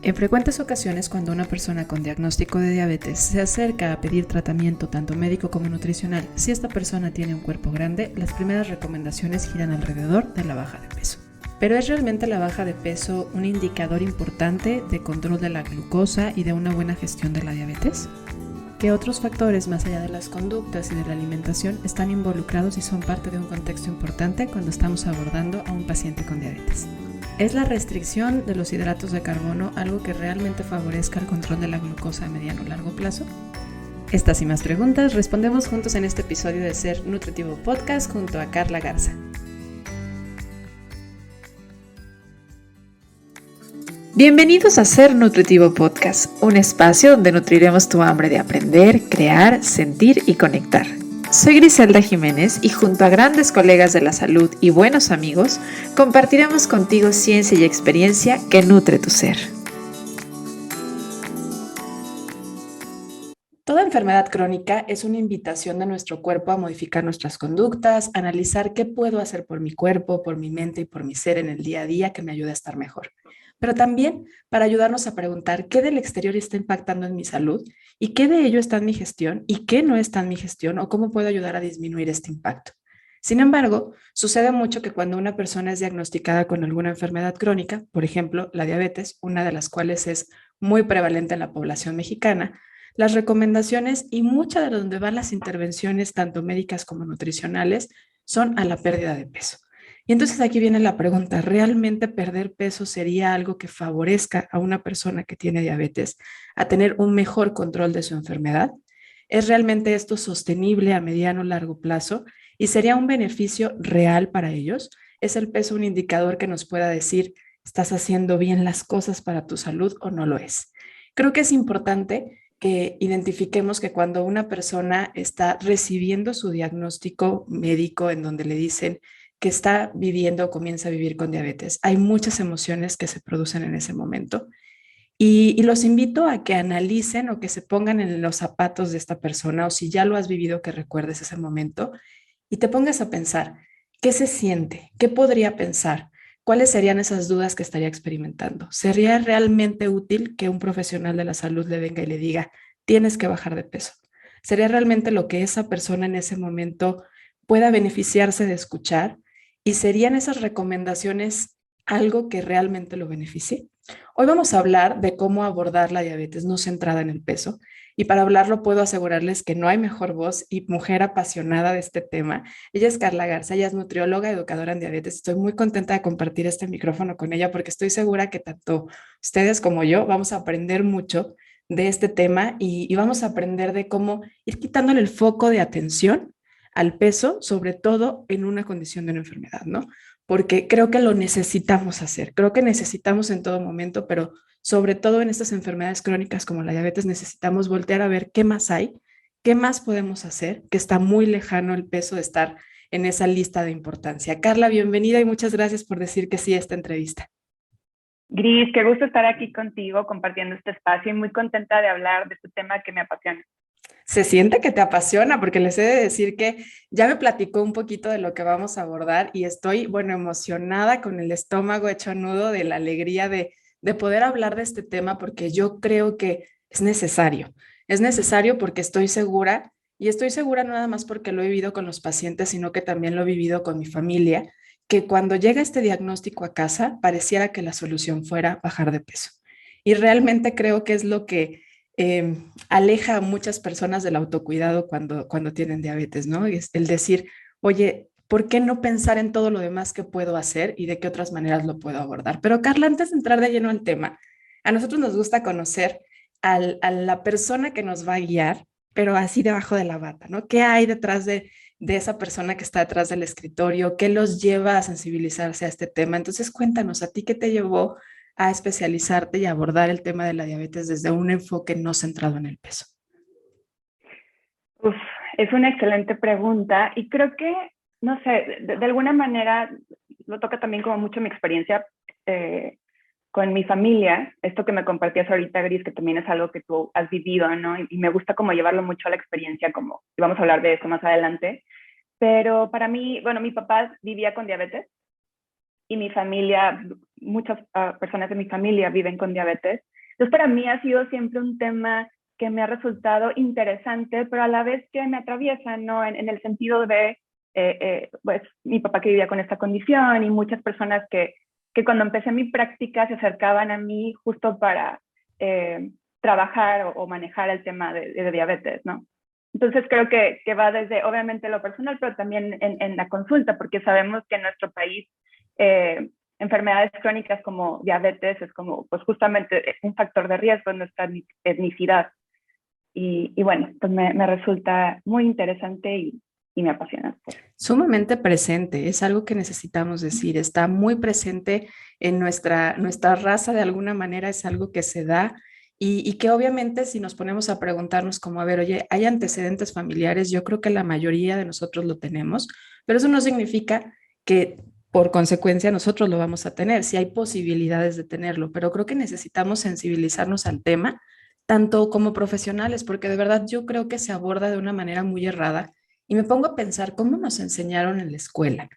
En frecuentes ocasiones, cuando una persona con diagnóstico de diabetes se acerca a pedir tratamiento tanto médico como nutricional, si esta persona tiene un cuerpo grande, las primeras recomendaciones giran alrededor de la baja de peso. ¿Pero es realmente la baja de peso un indicador importante de control de la glucosa y de una buena gestión de la diabetes? ¿Qué otros factores más allá de las conductas y de la alimentación están involucrados y son parte de un contexto importante cuando estamos abordando a un paciente con diabetes? ¿Es la restricción de los hidratos de carbono algo que realmente favorezca el control de la glucosa a mediano o largo plazo? Estas y más preguntas respondemos juntos en este episodio de Ser Nutritivo Podcast junto a Carla Garza. Bienvenidos a Ser Nutritivo Podcast, un espacio donde nutriremos tu hambre de aprender, crear, sentir y conectar. Soy Griselda Jiménez y junto a grandes colegas de la salud y buenos amigos, compartiremos contigo ciencia y experiencia que nutre tu ser. Toda enfermedad crónica es una invitación de nuestro cuerpo a modificar nuestras conductas, analizar qué puedo hacer por mi cuerpo, por mi mente y por mi ser en el día a día que me ayude a estar mejor. Pero también para ayudarnos a preguntar qué del exterior está impactando en mi salud y qué de ello está en mi gestión y qué no está en mi gestión o cómo puedo ayudar a disminuir este impacto. Sin embargo, sucede mucho que cuando una persona es diagnosticada con alguna enfermedad crónica, por ejemplo, la diabetes, una de las cuales es muy prevalente en la población mexicana, las recomendaciones y muchas de donde van las intervenciones, tanto médicas como nutricionales, son a la pérdida de peso. Y entonces aquí viene la pregunta, ¿realmente perder peso sería algo que favorezca a una persona que tiene diabetes a tener un mejor control de su enfermedad? ¿Es realmente esto sostenible a mediano o largo plazo? ¿Y sería un beneficio real para ellos? ¿Es el peso un indicador que nos pueda decir, estás haciendo bien las cosas para tu salud o no lo es? Creo que es importante que identifiquemos que cuando una persona está recibiendo su diagnóstico médico en donde le dicen que está viviendo o comienza a vivir con diabetes, hay muchas emociones que se producen en ese momento y los invito a que analicen o que se pongan en los zapatos de esta persona o si ya lo has vivido que recuerdes ese momento y te pongas a pensar, ¿qué se siente? ¿Qué podría pensar? ¿Cuáles serían esas dudas que estaría experimentando? ¿Sería realmente útil que un profesional de la salud le venga y le diga, tienes que bajar de peso? ¿Sería realmente lo que esa persona en ese momento pueda beneficiarse de escuchar? ¿Y serían esas recomendaciones algo que realmente lo beneficie? Hoy vamos a hablar de cómo abordar la diabetes no centrada en el peso. Y para hablarlo puedo asegurarles que no hay mejor voz y mujer apasionada de este tema. Ella es Carla Garza, ella es nutrióloga, educadora en diabetes. Estoy muy contenta de compartir este micrófono con ella porque estoy segura que tanto ustedes como yo vamos a aprender mucho de este tema y vamos a aprender de cómo ir quitándole el foco de atención al peso, sobre todo en una condición de una enfermedad, ¿no? Porque creo que lo necesitamos hacer, creo que necesitamos en todo momento, pero sobre todo en estas enfermedades crónicas como la diabetes necesitamos voltear a ver qué más hay, qué más podemos hacer, que está muy lejano el peso de estar en esa lista de importancia. Carla, bienvenida y muchas gracias por decir que sí a esta entrevista. Gris, qué gusto estar aquí contigo compartiendo este espacio y muy contenta de hablar de este tema que me apasiona. Se siente que te apasiona porque les he de decir que ya me platicó un poquito de lo que vamos a abordar y estoy, bueno, emocionada con el estómago hecho nudo de la alegría de poder hablar de este tema porque yo creo que es necesario. Es necesario porque estoy segura y estoy segura no nada más porque lo he vivido con los pacientes, sino que también lo he vivido con mi familia, que cuando llega este diagnóstico a casa pareciera que la solución fuera bajar de peso. Y realmente creo que es lo que aleja a muchas personas del autocuidado cuando tienen diabetes, ¿no? Es el decir, oye, ¿por qué no pensar en todo lo demás que puedo hacer y de qué otras maneras lo puedo abordar? Pero Carla, antes de entrar de lleno al tema, a nosotros nos gusta conocer a la persona que nos va a guiar, pero así debajo de la bata, ¿no? ¿Qué hay detrás de esa persona que está detrás del escritorio? ¿Qué los lleva a sensibilizarse a este tema? Entonces, cuéntanos, ¿a ti qué te llevó a especializarte y abordar el tema de la diabetes desde un enfoque no centrado en el peso? Uf, es una excelente pregunta y creo que, no sé, de alguna manera lo toca también como mucho mi experiencia eh, con mi familia, esto que me compartías ahorita, Gris, que también es algo que tú has vivido, ¿no? Y me gusta como llevarlo mucho a la experiencia, como, y vamos a hablar de eso más adelante, pero para mí, bueno, mi papá vivía con diabetes y mi familia, muchas personas de mi familia viven con diabetes. Entonces, para mí ha sido siempre un tema que me ha resultado interesante, pero a la vez que me atraviesa, ¿no? En el sentido de, pues, mi papá que vivía con esta condición y muchas personas que cuando empecé mi práctica se acercaban a mí justo para trabajar o manejar el tema de diabetes, ¿no? Entonces creo que va desde, obviamente, lo personal, pero también en la consulta, porque sabemos que en nuestro país enfermedades crónicas como diabetes es como, pues justamente un factor de riesgo en nuestra etnicidad. Y bueno, pues me resulta muy interesante y me apasiona. Sumamente presente, es algo que necesitamos decir, está muy presente en nuestra raza de alguna manera, es algo que se da y que obviamente si nos ponemos a preguntarnos como, a ver, oye, ¿hay antecedentes familiares? Yo creo que la mayoría de nosotros lo tenemos, pero eso no significa que por consecuencia nosotros lo vamos a tener, si hay posibilidades de tenerlo, pero creo que necesitamos sensibilizarnos al tema, tanto como profesionales, porque de verdad yo creo que se aborda de una manera muy errada y me pongo a pensar cómo nos enseñaron en la escuela,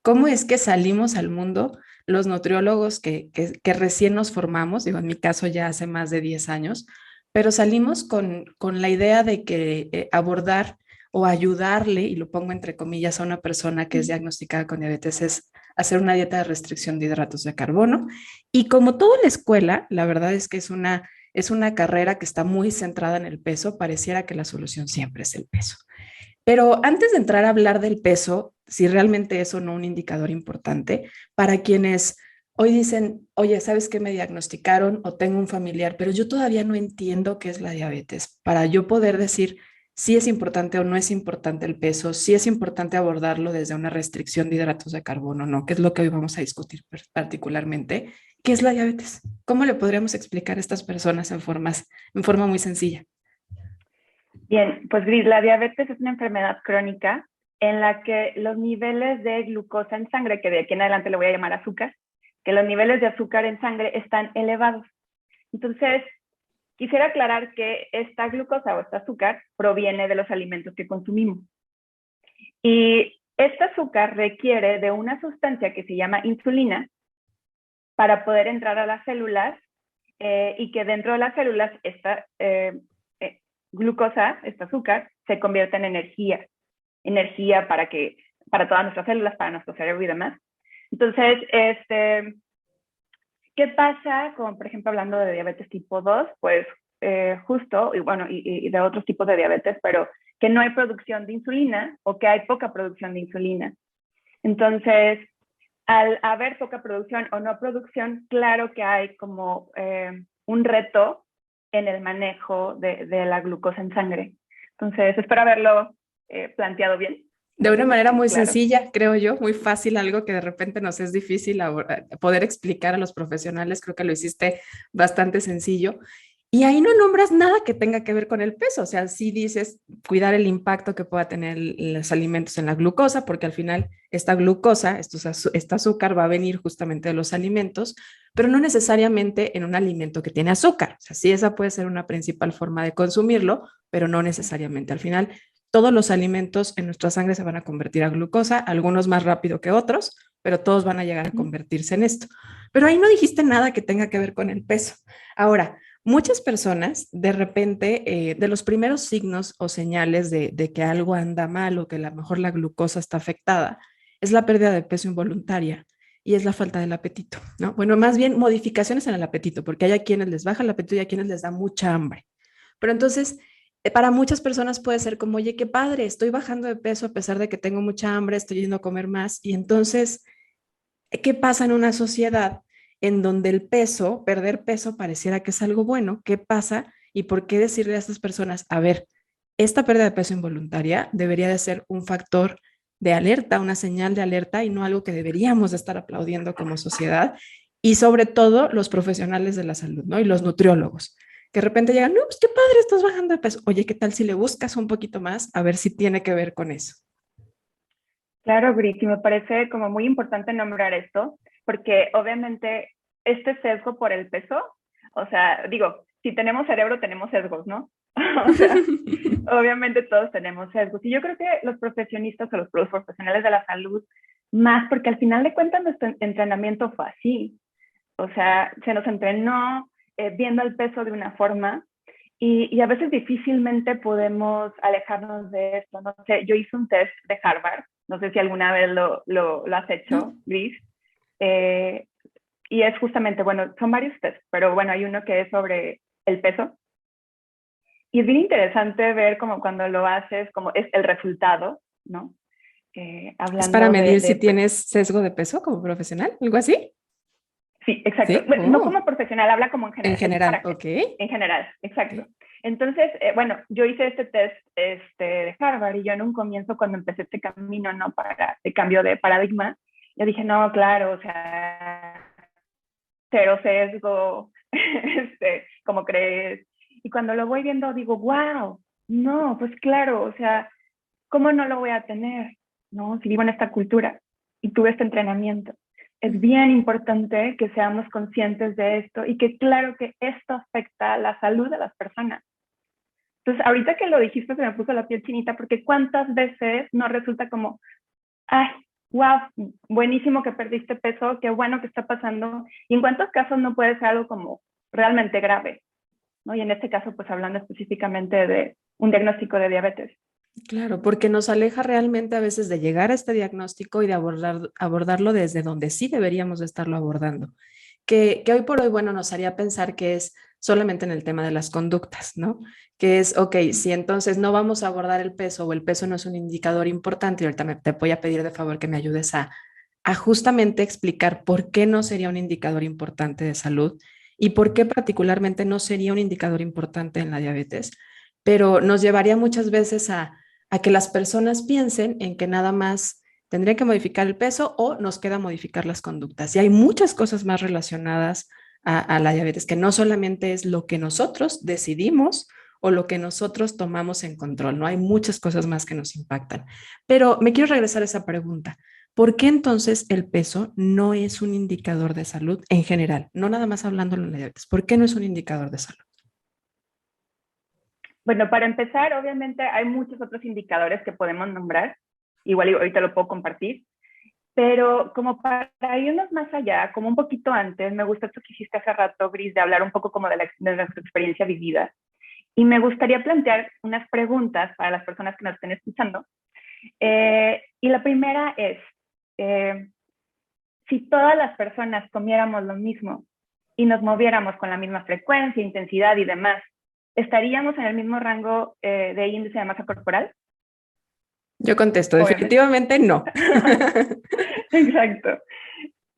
cómo es que salimos al mundo los nutriólogos que recién nos formamos, digo, en mi caso ya hace más de 10 años, pero salimos con la idea de que abordar o ayudarle, y lo pongo entre comillas, a una persona que es diagnosticada con diabetes es hacer una dieta de restricción de hidratos de carbono. Y como toda la escuela, la verdad es que es una carrera que está muy centrada en el peso, pareciera que la solución siempre es el peso. Pero antes de entrar a hablar del peso, si realmente es o no un indicador importante, para quienes hoy dicen, oye, ¿sabes qué me diagnosticaron o tengo un familiar, pero yo todavía no entiendo qué es la diabetes? Para yo poder decir si es importante o no es importante el peso, si es importante abordarlo desde una restricción de hidratos de carbono, ¿no? Que es lo que hoy vamos a discutir particularmente. ¿Qué es la diabetes? ¿Cómo le podríamos explicar a estas personas en forma muy sencilla? Bien, pues Gris, la diabetes es una enfermedad crónica en la que los niveles de glucosa en sangre, que de aquí en adelante le voy a llamar azúcar, que los niveles de azúcar en sangre están elevados. Entonces, quisiera aclarar que esta glucosa o este azúcar proviene de los alimentos que consumimos. Y este azúcar requiere de una sustancia que se llama insulina para poder entrar a las células y que dentro de las células esta glucosa, este azúcar, se convierta en energía para todas nuestras células, para nuestro cerebro y demás. Entonces, ¿qué pasa con, por ejemplo, hablando de diabetes tipo 2? Pues justo, y bueno, y de otros tipos de diabetes, pero que no hay producción de insulina o que hay poca producción de insulina. Entonces, al haber poca producción o no producción, claro que hay como un reto en el manejo de la glucosa en sangre. Entonces, espero haberlo planteado bien. De una manera muy Claro. sencilla, creo yo, muy fácil, algo que de repente nos es difícil poder explicar a los profesionales, creo que lo hiciste bastante sencillo. Y ahí no nombras nada que tenga que ver con el peso, o sea, sí dices cuidar el impacto que pueda tener los alimentos en la glucosa, porque al final esta glucosa, este azúcar va a venir justamente de los alimentos, pero no necesariamente en un alimento que tiene azúcar. O sea, sí, esa puede ser una principal forma de consumirlo, pero no necesariamente. Al final, todos los alimentos en nuestra sangre se van a convertir a glucosa, algunos más rápido que otros, pero todos van a llegar a convertirse en esto. Pero ahí no dijiste nada que tenga que ver con el peso. Ahora, muchas personas, de repente, de los primeros signos o señales de que algo anda mal o que a lo mejor la glucosa está afectada, es la pérdida de peso involuntaria y es la falta del apetito, ¿no? Bueno, más bien modificaciones en el apetito, porque hay a quienes les baja el apetito y a quienes les da mucha hambre. Pero entonces, para muchas personas puede ser como, oye, qué padre, estoy bajando de peso a pesar de que tengo mucha hambre, estoy yendo a comer más. Y entonces, ¿qué pasa en una sociedad en donde el peso, perder peso pareciera que es algo bueno? ¿Qué pasa? ¿Y por qué decirle a estas personas, a ver, esta pérdida de peso involuntaria debería de ser un factor de alerta, una señal de alerta y no algo que deberíamos de estar aplaudiendo como sociedad? Y sobre todo los profesionales de la salud, ¿no? Y los nutriólogos, que de repente llegan, no, pues qué padre, estás bajando de peso. Oye, ¿qué tal si le buscas un poquito más a ver si tiene que ver con eso? Claro, Gris, y me parece como muy importante nombrar esto, porque obviamente este sesgo por el peso, o sea, digo, si tenemos cerebro tenemos sesgos, ¿no? O sea, obviamente todos tenemos sesgos. Y yo creo que los profesionistas o los profesionales de la salud, más porque al final de cuentas nuestro entrenamiento fue así. O sea, se nos entrenó viendo el peso de una forma y a veces difícilmente podemos alejarnos de esto. No sé, yo hice un test de Harvard, no sé si alguna vez lo has hecho, ¿No? Liz, y es justamente, bueno, son varios tests, pero bueno, hay uno que es sobre el peso. Y es bien interesante ver como cuando lo haces, como es el resultado, ¿no? ¿Es para Hablando medir si tienes sesgo de peso como profesional? ¿Algo así? sí, exacto. Sí. Bueno, no Oh, como profesional, habla como en en general, es general, para ok. en general, exacto. Ok. Entonces, bueno, yo hice este test de Harvard y yo en un comienzo cuando empecé este camino, ¿no? Para el cambio de paradigma, yo dije, no, claro, o sea, cero sesgo, como crees. Y cuando lo voy viendo digo, wow, no, pues claro, o sea, ¿cómo no lo voy a tener? ¿No? Si vivo en esta cultura y tuve este entrenamiento. Es bien importante que seamos conscientes de esto y que claro que esto afecta a la salud de las personas. Entonces, ahorita que lo dijiste se me puso la piel chinita porque cuántas veces no resulta como, ay, wow, buenísimo que perdiste peso, qué bueno que está pasando. Y en cuántos casos no puede ser algo como realmente grave, ¿no? Y en este caso, pues hablando específicamente de un diagnóstico de diabetes. Claro, porque nos aleja realmente a veces de llegar a este diagnóstico y de abordarlo desde donde sí deberíamos de estarlo abordando. Que hoy por hoy, bueno, nos haría pensar que es solamente en el tema de las conductas, ¿no? Que es, ok, si entonces no vamos a abordar el peso o el peso no es un indicador importante, y ahorita te voy a pedir de favor que me ayudes a justamente explicar por qué no sería un indicador importante de salud y por qué particularmente no sería un indicador importante en la diabetes, pero nos llevaría muchas veces a que las personas piensen en que nada más tendría que modificar el peso o nos queda modificar las conductas. Y hay muchas cosas más relacionadas a la diabetes, que no solamente es lo que nosotros decidimos o lo que nosotros tomamos en control, ¿no? Hay muchas cosas más que nos impactan. Pero me quiero regresar a esa pregunta. ¿Por qué entonces el peso no es un indicador de salud en general? No nada más hablando de la diabetes. ¿Por qué no es un indicador de salud? Bueno, para empezar, obviamente hay muchos otros indicadores que podemos nombrar, igual ahorita lo puedo compartir, pero como para irnos más allá, como un poquito antes, me gusta esto que hiciste hace rato, Gris, de hablar un poco como de nuestra experiencia vivida. Y me gustaría plantear unas preguntas para las personas que nos estén escuchando. Y la primera es, eh, si todas las personas comiéramos lo mismo y nos moviéramos con la misma frecuencia, intensidad y demás, ¿estaríamos en el mismo rango de índice de masa corporal? Yo contesto, Obviamente. definitivamente no. Exacto.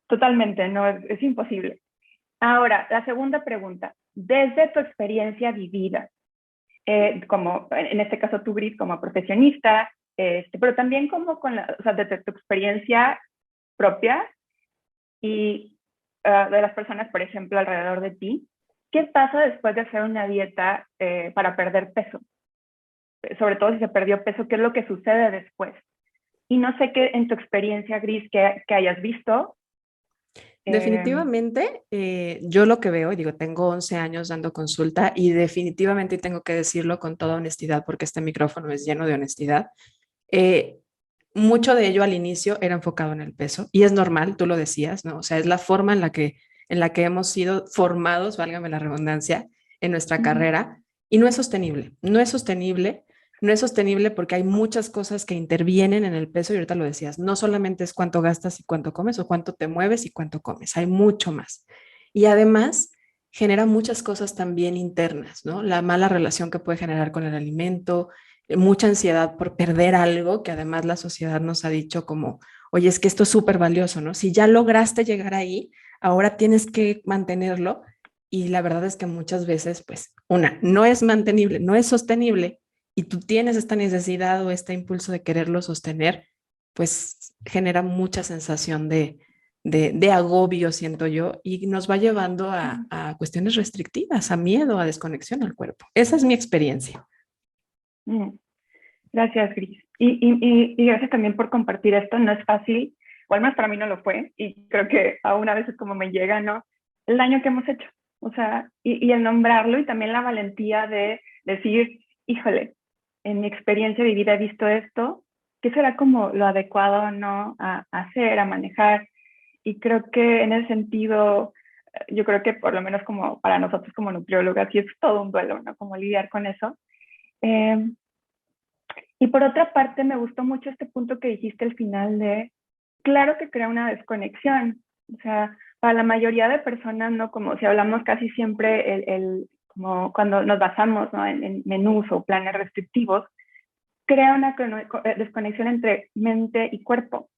Totalmente, no, es imposible. Ahora, la segunda pregunta. Desde tu experiencia vivida, como en este caso tú, Gris, como profesionista, pero también como o sea, desde tu experiencia propia y de las personas, por ejemplo, alrededor de ti, ¿qué pasa después de hacer una dieta para perder peso? Sobre todo si se perdió peso, ¿qué es lo que sucede después? Y no sé qué en tu experiencia, Gris, que hayas visto. Eh, Definitivamente, yo lo que veo, y digo, tengo 11 años dando consulta y definitivamente tengo que decirlo con toda honestidad porque este micrófono es lleno de honestidad. eh, Mucho de ello al inicio era enfocado en el peso y es normal, tú lo decías, ¿no? O sea, es la forma en la que hemos sido formados, válgame la redundancia, en nuestra carrera y no es sostenible, no es sostenible, no es sostenible porque hay muchas cosas que intervienen en el peso y ahorita lo decías, no solamente es cuánto gastas y cuánto comes o cuánto te mueves y cuánto comes, hay mucho más. Y además genera muchas cosas también internas, ¿no? La mala relación que puede generar con el alimento, mucha ansiedad por perder algo que además la sociedad nos ha dicho como, oye, es que esto es súper valioso, ¿no? Si ya lograste llegar ahí, ahora tienes que mantenerlo y la verdad es que muchas veces, pues, una, no es mantenible, no es sostenible y tú tienes esta necesidad o este impulso de quererlo sostener, pues genera mucha sensación de agobio, siento yo, y nos va llevando a cuestiones restrictivas, a miedo, a desconexión al cuerpo. Esa es mi experiencia. Gracias, Gris. Y gracias también por compartir esto. No es fácil, o al menos para mí no lo fue, y creo que aún a veces como me llega, ¿no? El daño que hemos hecho. O sea, y el nombrarlo y también la valentía de decir, híjole, en mi experiencia vivida he visto esto, ¿qué será como lo adecuado, ¿no? A hacer, a manejar. Y creo que en ese sentido, yo creo que por lo menos como para nosotros como nutriólogas, sí es todo un duelo, ¿no? Como lidiar con eso. Y por otra parte, me gustó mucho este punto que dijiste al final de, claro que crea una desconexión. O sea, para la mayoría de personas, ¿no? Como si hablamos casi siempre, como cuando nos basamos, ¿no? en menús o planes restrictivos, crea una desconexión entre mente y cuerpo.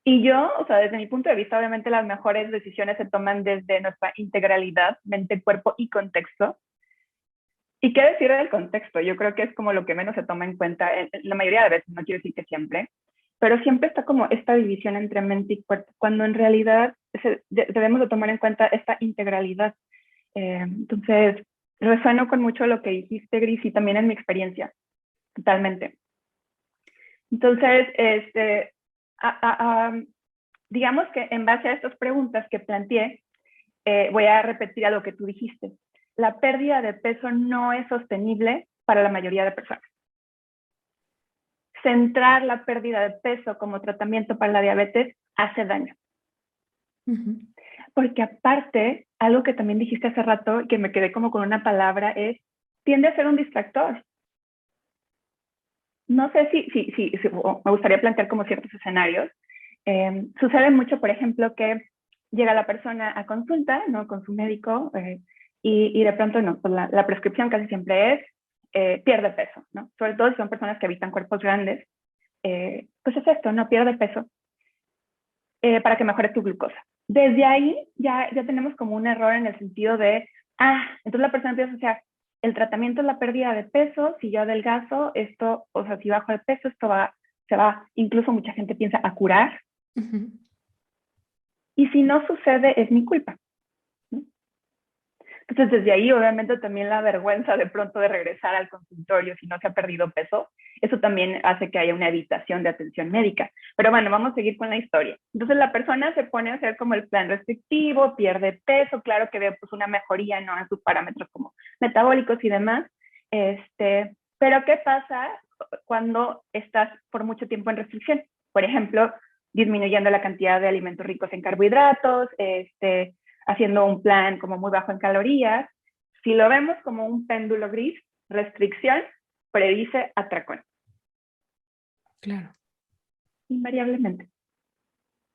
Y yo, o sea, desde mi punto de vista, obviamente las mejores decisiones se toman desde nuestra integralidad, mente, cuerpo y contexto. ¿Y qué decir del contexto? Yo creo que es como lo que menos se toma en cuenta, la mayoría de veces, no quiero decir que siempre, pero siempre está como esta división entre mente y cuerpo, cuando en realidad debemos de tomar en cuenta esta integralidad. Entonces, resueno con mucho lo que dijiste, Gris, y también en mi experiencia, totalmente. Entonces, digamos que en base a estas preguntas que planteé, voy a repetir a lo que tú dijiste. La pérdida de peso no es sostenible para la mayoría de personas. Centrar la pérdida de peso como tratamiento para la diabetes hace daño. Porque aparte, algo que también dijiste hace rato, que me quedé como con una palabra, es, tiende a ser un distractor. No sé si me gustaría plantear como ciertos escenarios. Sucede mucho, por ejemplo, que llega la persona a consulta, ¿no? Con su médico, y de pronto no, pues la prescripción casi siempre es pierde peso, ¿no? Sobre todo si son personas que habitan cuerpos grandes, pues es esto, ¿no? Pierde peso para que mejore tu glucosa. Desde ahí ya tenemos como un error en el sentido de, entonces la persona empieza a asociar, el tratamiento es la pérdida de peso, si yo adelgazo, esto, o sea, si bajo de peso, se va, incluso mucha gente piensa a curar. Y si no sucede, es mi culpa. Entonces, desde ahí, obviamente, también la vergüenza de pronto de regresar al consultorio si no se ha perdido peso, eso también hace que haya una evitación de atención médica. Pero bueno, vamos a seguir con la historia. Entonces, la persona se pone a hacer como el plan restrictivo, pierde peso, claro que ve pues una mejoría, ¿no? En sus parámetros como metabólicos y demás. Pero, ¿qué pasa cuando estás por mucho tiempo en restricción? Por ejemplo, disminuyendo la cantidad de alimentos ricos en carbohidratos, haciendo un plan como muy bajo en calorías. Si lo vemos como un péndulo gris, restricción predice atracón. Claro. Invariablemente,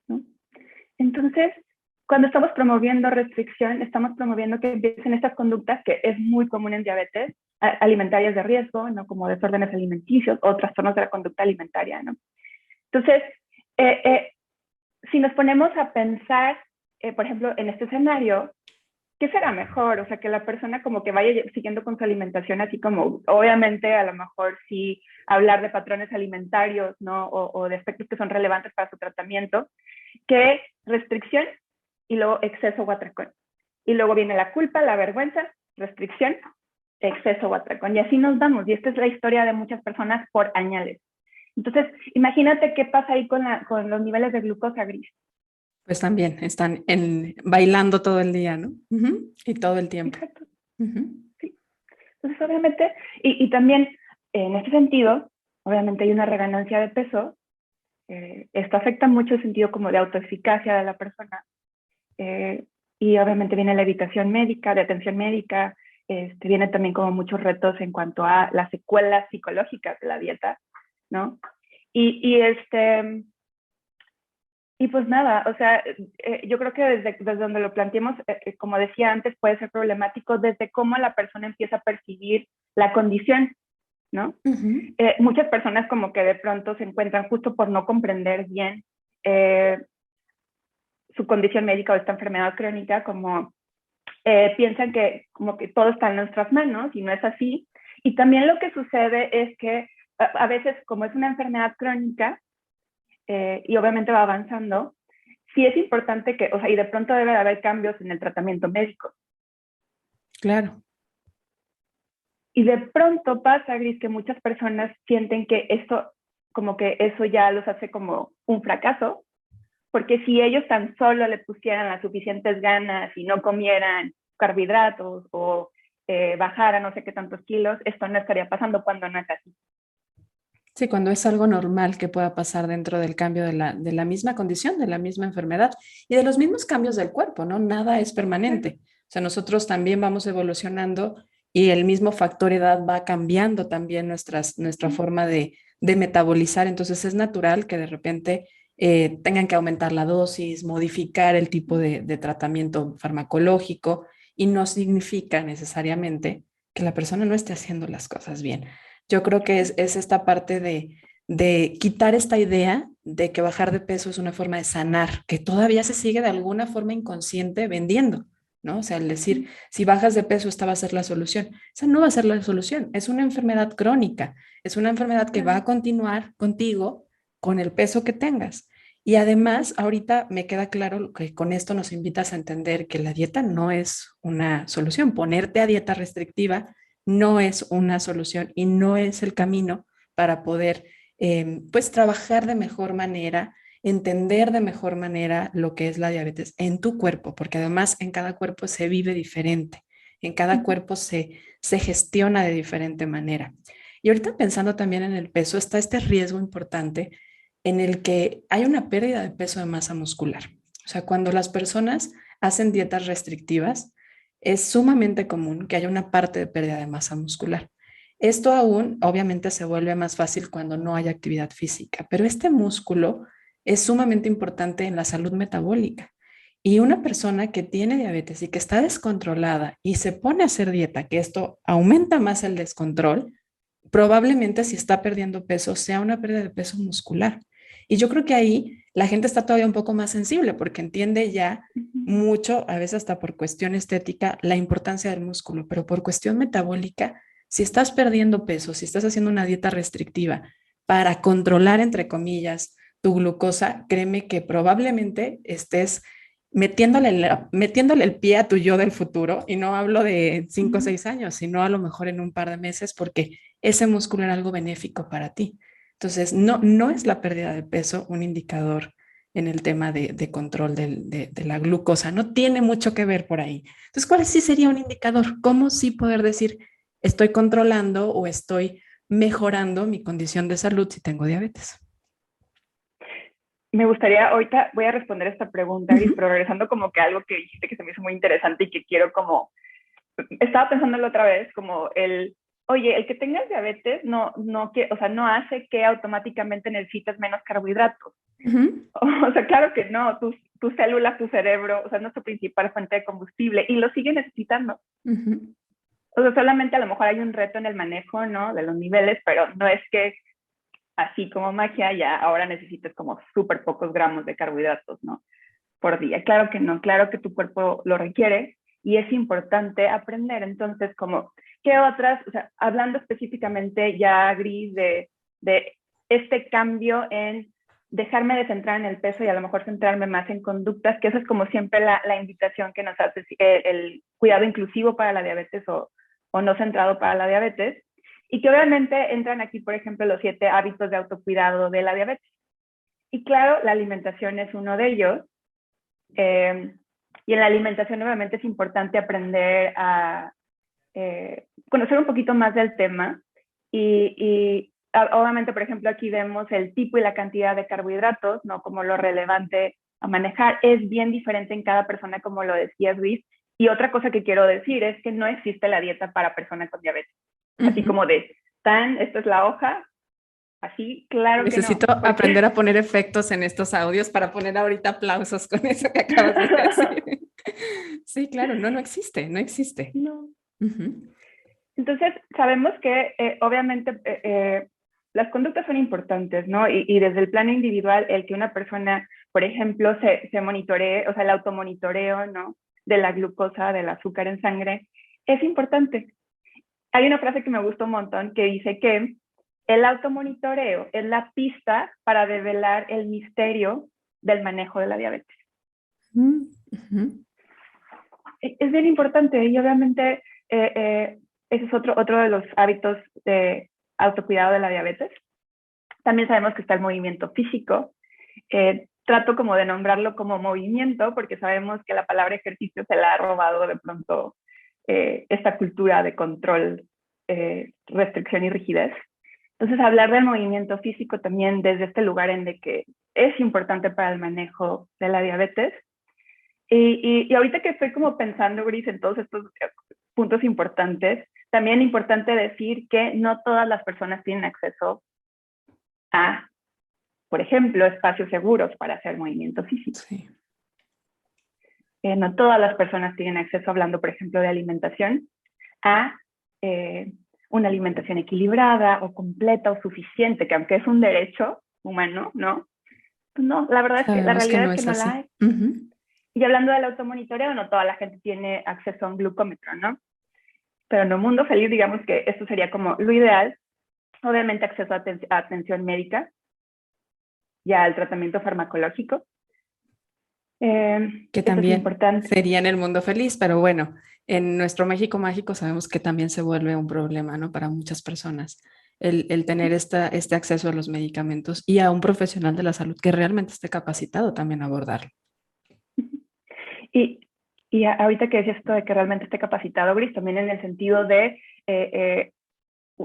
¿no? Entonces, cuando estamos promoviendo restricción, estamos promoviendo que empiecen estas conductas que es muy común en diabetes, alimentarias de riesgo, ¿no? Como desórdenes alimenticios o trastornos de la conducta alimentaria, ¿no? Entonces, si nos ponemos a pensar, por ejemplo, en este escenario, ¿qué será mejor? O sea, que la persona como que vaya siguiendo con su alimentación, así como, obviamente, a lo mejor sí hablar de patrones alimentarios, ¿no? O de aspectos que son relevantes para su tratamiento, que restricción y luego exceso o atracón. Y luego viene la culpa, la vergüenza, restricción, exceso o atracón. Y así nos vamos. Y esta es la historia de muchas personas por añales. Entonces, imagínate qué pasa ahí con los niveles de glucosa, Gris. Pues también están bailando todo el día, ¿no? Y todo el tiempo. Exacto. Sí. Entonces, obviamente, y también en este sentido, obviamente hay una reganancia de peso. Esto afecta mucho el sentido como de autoeficacia de la persona. Y obviamente viene la evitación médica, de atención médica. Viene también como muchos retos en cuanto a las secuelas psicológicas de la dieta, ¿no? Y pues nada, o sea, yo creo que desde donde lo planteemos, como decía antes, puede ser problemático desde cómo la persona empieza a percibir la condición, ¿no? Muchas personas como que de pronto se encuentran justo por no comprender bien su condición médica o esta enfermedad crónica, como piensan que como que todo está en nuestras manos y no es así. Y también lo que sucede es que a veces como es una enfermedad crónica, y obviamente va avanzando, sí es importante que, o sea, y de pronto debe de haber cambios en el tratamiento médico. Claro. Y de pronto pasa, Gris, que muchas personas sienten que esto, como que eso ya los hace como un fracaso, porque si ellos tan solo le pusieran las suficientes ganas y no comieran carbohidratos o bajaran no sé qué tantos kilos, esto no estaría pasando cuando no es así. Sí, cuando es algo normal que pueda pasar dentro del cambio de la misma condición, de la misma enfermedad y de los mismos cambios del cuerpo, ¿no? Nada es permanente. O sea, nosotros también vamos evolucionando y el mismo factor edad va cambiando también nuestra forma de metabolizar. Entonces es natural que de repente tengan que aumentar la dosis, modificar el tipo de tratamiento farmacológico y no significa necesariamente que la persona no esté haciendo las cosas bien. Yo creo que es esta parte de quitar esta idea de que bajar de peso es una forma de sanar, que todavía se sigue de alguna forma inconsciente vendiendo, ¿no? O sea, el decir, si bajas de peso, esta va a ser la solución. Esa no va a ser la solución, es una enfermedad crónica, es una enfermedad que va a continuar contigo con el peso que tengas. Y además, ahorita me queda claro que con esto nos invitas a entender que la dieta no es una solución. Ponerte a dieta restrictiva no es una solución y no es el camino para poder pues trabajar de mejor manera, entender de mejor manera lo que es la diabetes en tu cuerpo, porque además en cada cuerpo se vive diferente, en cada cuerpo se gestiona de diferente manera. Y ahorita pensando también en el peso, está este riesgo importante en el que hay una pérdida de peso de masa muscular. O sea, cuando las personas hacen dietas restrictivas, es sumamente común que haya una parte de pérdida de masa muscular. Esto aún, obviamente, se vuelve más fácil cuando no hay actividad física, pero este músculo es sumamente importante en la salud metabólica. Y una persona que tiene diabetes y que está descontrolada y se pone a hacer dieta, que esto aumenta más el descontrol, probablemente si está perdiendo peso sea una pérdida de peso muscular. Y yo creo que ahí la gente está todavía un poco más sensible porque entiende ya mucho, a veces hasta por cuestión estética, la importancia del músculo, pero por cuestión metabólica, si estás perdiendo peso, si estás haciendo una dieta restrictiva para controlar, entre comillas, tu glucosa, créeme que probablemente estés metiéndole el pie a tu yo del futuro, y no hablo de 5 o 6 años, sino a lo mejor en un par de meses, porque ese músculo era algo benéfico para ti. Entonces, no es la pérdida de peso un indicador en el tema de control de la glucosa. No tiene mucho que ver por ahí. Entonces, ¿cuál sí sería un indicador? ¿Cómo sí poder decir, estoy controlando o estoy mejorando mi condición de salud si tengo diabetes? Me gustaría, ahorita voy a responder esta pregunta, Uh Gris, -huh. pero regresando como que algo que dijiste que se me hizo muy interesante y que quiero como, estaba pensándolo otra vez, como oye, el que tengas diabetes o sea, no hace que automáticamente necesites menos carbohidratos. Uh -huh. O sea, claro que no, tus células, tu cerebro, o sea, es nuestra principal fuente de combustible y lo sigue necesitando. Uh -huh. O sea, solamente a lo mejor hay un reto en el manejo, ¿no? De los niveles, pero no es que así como magia ya ahora necesites como súper pocos gramos de carbohidratos, ¿no? Por día. Claro que no, claro que tu cuerpo lo requiere y es importante aprender. Entonces, como, ¿qué otras? O sea, hablando específicamente ya, Gris, de este cambio en dejarme de centrar en el peso y a lo mejor centrarme más en conductas, que eso es como siempre la invitación que nos hace el cuidado inclusivo para la diabetes o no centrado para la diabetes. Y que obviamente entran aquí, por ejemplo, los 7 hábitos de autocuidado de la diabetes. Y claro, la alimentación es uno de ellos. Y en la alimentación nuevamente es importante aprender a conocer un poquito más del tema y obviamente, por ejemplo, aquí vemos el tipo y la cantidad de carbohidratos, ¿no? Como lo relevante a manejar. Es bien diferente en cada persona, como lo decía Luis. Y otra cosa que quiero decir es que no existe la dieta para personas con diabetes. Uh Así -huh. como esta es la hoja, así, claro que no. Necesito aprender a poner efectos en estos audios para poner ahorita aplausos con eso que acabas de decir. Sí, claro, no existe, no existe. No. Uh -huh. Entonces, sabemos que obviamente las conductas son importantes, ¿no? Y desde el plano individual, el que una persona, por ejemplo, se monitoree, o sea, el automonitoreo, ¿no? De la glucosa, del azúcar en sangre, es importante. Hay una frase que me gusta un montón que dice que el automonitoreo es la pista para develar el misterio del manejo de la diabetes. Uh -huh. Es bien importante y obviamente ese es otro de los hábitos de autocuidado de la diabetes. También sabemos que está el movimiento físico. Trato como de nombrarlo como movimiento porque sabemos que la palabra ejercicio se la ha robado de pronto esta cultura de control, restricción y rigidez. Entonces, hablar del movimiento físico también desde este lugar en de que es importante para el manejo de la diabetes. Y ahorita que estoy como pensando, Gris, en todos estos puntos importantes, también es importante decir que no todas las personas tienen acceso a, por ejemplo, espacios seguros para hacer movimiento físico. Sí. No todas las personas tienen acceso, hablando, por ejemplo, de alimentación, a una alimentación equilibrada o completa o suficiente, que aunque es un derecho humano, ¿no? Pues no, la verdad es que la Sabemos que realidad no es que es no así. la hay. Y hablando del automonitoreo, no toda la gente tiene acceso a un glucómetro, ¿no? Pero en un mundo feliz, digamos que esto sería como lo ideal. Obviamente acceso a atención médica y al tratamiento farmacológico. Que Esto es también importante. sería en el mundo feliz, pero bueno, en nuestro México mágico sabemos que también se vuelve un problema, ¿no? Para muchas personas, el tener este acceso a los medicamentos y a un profesional de la salud que realmente esté capacitado también a abordarlo. Y, y ahorita que decías esto de que realmente esté capacitado, Gris, también en el sentido de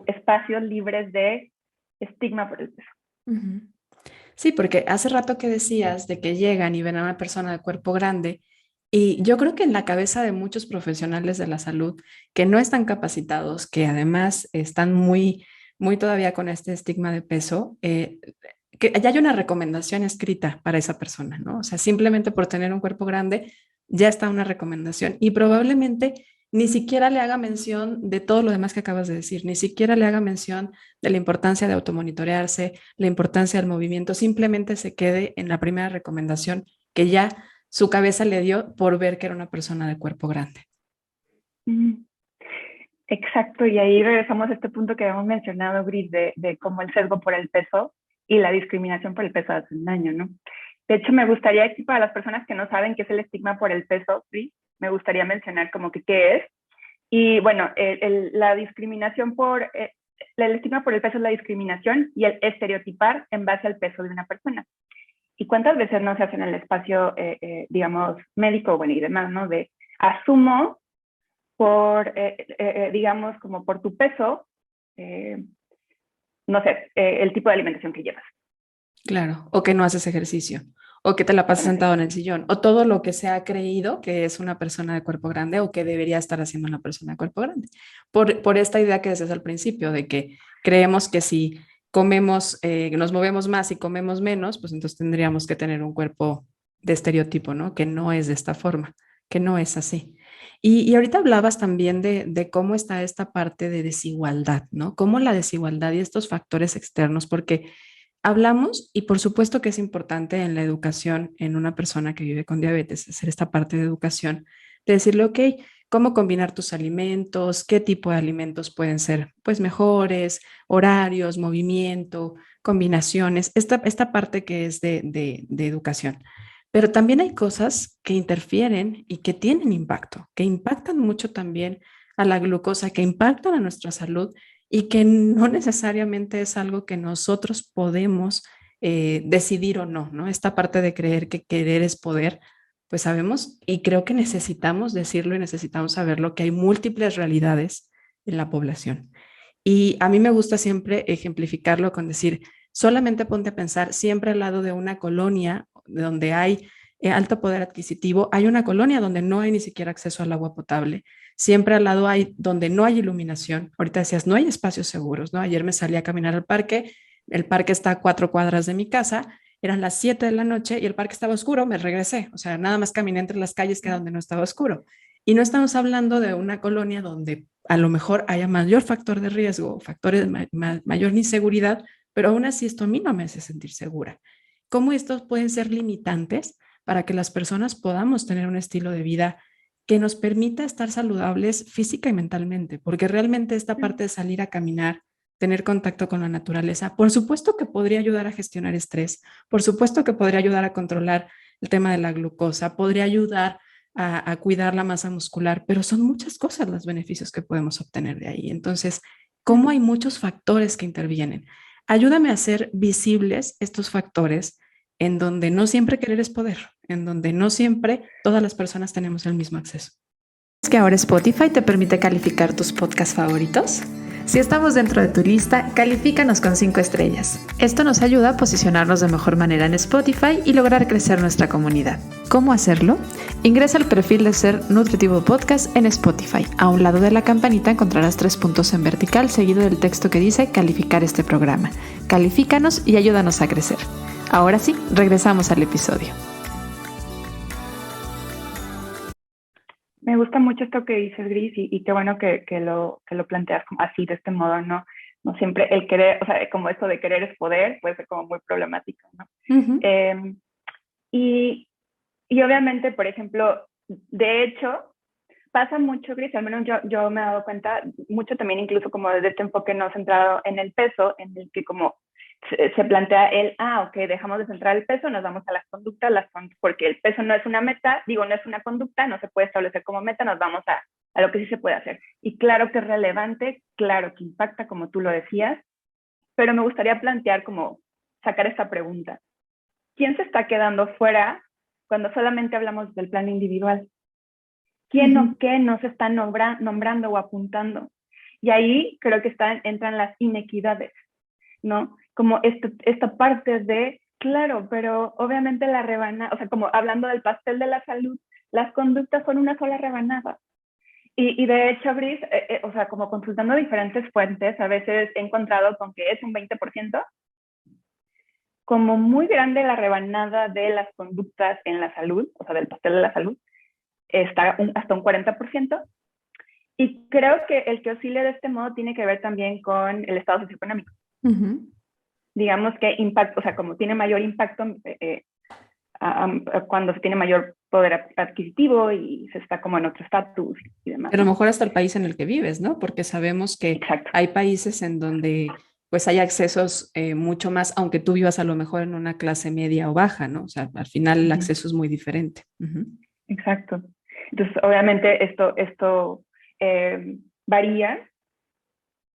espacios libres de estigma por el peso. Sí, porque hace rato que decías de que llegan y ven a una persona de cuerpo grande y yo creo que en la cabeza de muchos profesionales de la salud que no están capacitados, que además están muy todavía con este estigma de peso, que ya hay una recomendación escrita para esa persona, ¿no? O sea, simplemente por tener un cuerpo grande ya está una recomendación y probablemente ni siquiera le haga mención de todo lo demás que acabas de decir, ni siquiera le haga mención de la importancia de automonitorearse, la importancia del movimiento, simplemente se quede en la primera recomendación que ya su cabeza le dio por ver que era una persona de cuerpo grande. Exacto, y ahí regresamos a este punto que habíamos mencionado, Gris, de cómo el sesgo por el peso y la discriminación por el peso hacen daño, ¿no? De hecho, me gustaría aquí, para las personas que no saben qué es el estigma por el peso, Gris, me gustaría mencionar como que qué es. Y bueno, la discriminación el estigma por el peso es la discriminación y el estereotipar en base al peso de una persona. ¿Y cuántas veces no se hace en el espacio, digamos, médico, bueno, y demás, ¿no? De asumo por, digamos, como por tu peso, no sé, el tipo de alimentación que llevas. Claro, o que no haces ejercicio, o que te la pasas Con ese. sentado en el sillón, o todo lo que se ha creído que es una persona de cuerpo grande o que debería estar haciendo una persona de cuerpo grande. Por esta idea que decías al principio, de que creemos que si comemos, nos movemos más y comemos menos, pues entonces tendríamos que tener un cuerpo de estereotipo, ¿no? Que no es de esta forma, que no es así. Y ahorita hablabas también de cómo está esta parte de desigualdad, ¿no? Cómo la desigualdad y estos factores externos, porque hablamos y por supuesto que es importante en la educación en una persona que vive con diabetes, hacer esta parte de educación, de decirle, ok, cómo combinar tus alimentos, qué tipo de alimentos pueden ser pues mejores, horarios, movimiento, combinaciones, esta parte que es de educación. Pero también hay cosas que interfieren y que tienen impacto, que impactan mucho también a la glucosa, que impactan a nuestra salud y que no necesariamente es algo que nosotros podemos decidir o no, ¿no? Esta parte de creer que querer es poder, pues sabemos y creo que necesitamos decirlo y necesitamos saberlo, que hay múltiples realidades en la población. Y a mí me gusta siempre ejemplificarlo con decir, solamente ponte a pensar siempre al lado de una colonia donde hay alto poder adquisitivo, hay una colonia donde no hay ni siquiera acceso al agua potable, siempre al lado hay donde no hay iluminación. Ahorita decías, no hay espacios seguros, ¿no? Ayer me salí a caminar al parque, el parque está a 4 cuadras de mi casa, eran las 7 de la noche y el parque estaba oscuro, me regresé, o sea, nada más caminé entre las calles que era donde no estaba oscuro. Y no estamos hablando de una colonia donde a lo mejor haya mayor factor de riesgo, factores de mayor inseguridad, pero aún así esto a mí no me hace sentir segura. ¿Cómo estos pueden ser limitantes para que las personas podamos tener un estilo de vida que nos permita estar saludables física y mentalmente? Porque realmente esta parte de salir a caminar, tener contacto con la naturaleza, por supuesto que podría ayudar a gestionar estrés, por supuesto que podría ayudar a controlar el tema de la glucosa, podría ayudar a cuidar la masa muscular, pero son muchas cosas los beneficios que podemos obtener de ahí. Entonces, ¿cómo hay muchos factores que intervienen? Ayúdame a hacer visibles estos factores en donde no siempre querer es poder, en donde no siempre todas las personas tenemos el mismo acceso. ¿Es que ahora Spotify te permite calificar tus podcasts favoritos? Si estamos dentro de tu lista, califícanos con 5 estrellas. Esto nos ayuda a posicionarnos de mejor manera en Spotify y lograr crecer nuestra comunidad. ¿Cómo hacerlo? Ingresa al perfil de Ser Nutritivo Podcast en Spotify. A un lado de la campanita encontrarás 3 puntos en vertical seguido del texto que dice calificar este programa. Califícanos y ayúdanos a crecer. Ahora sí, regresamos al episodio. Me gusta mucho esto que dices, Gris, y qué bueno que lo planteas como así, de este modo, ¿no? No siempre el querer, o sea, como esto de querer es poder, puede ser como muy problemático, ¿no? Uh-huh. Y obviamente, por ejemplo, de hecho, pasa mucho, Gris, al menos yo me he dado cuenta, mucho también incluso como desde este enfoque no centrado en el peso, en el que como se plantea ok, dejamos de centrar el peso, nos vamos a las conductas, porque el peso no es una meta, no es una conducta, no se puede establecer como meta, nos vamos a lo que sí se puede hacer. Y claro que es relevante, claro que impacta, como tú lo decías, pero me gustaría plantear como sacar esta pregunta. ¿Quién se está quedando fuera cuando solamente hablamos del plan individual? ¿Quién o qué no se está nombrando o apuntando? Y ahí creo que entran las inequidades, ¿no? Como esta parte de, claro, pero obviamente la rebanada, o sea, como hablando del pastel de la salud, las conductas son una sola rebanada. Y de hecho, Brice, o sea, como consultando diferentes fuentes, a veces he encontrado con que es un 20%, como muy grande la rebanada de las conductas en la salud, o sea, del pastel de la salud, está hasta un 40%. Y creo que el que oscile de este modo tiene que ver también con el estado socioeconómico. Uh-huh. Digamos que impacto, o sea, como tiene mayor impacto cuando se tiene mayor poder adquisitivo y se está como en otro estatus y demás. Pero a lo mejor hasta el país en el que vives, ¿no? Porque sabemos que Exacto. Hay países en donde pues hay accesos mucho más, aunque tú vivas a lo mejor en una clase media o baja, ¿no? O sea, al final el acceso es muy diferente. Uh-huh. Exacto. Entonces, obviamente esto varía,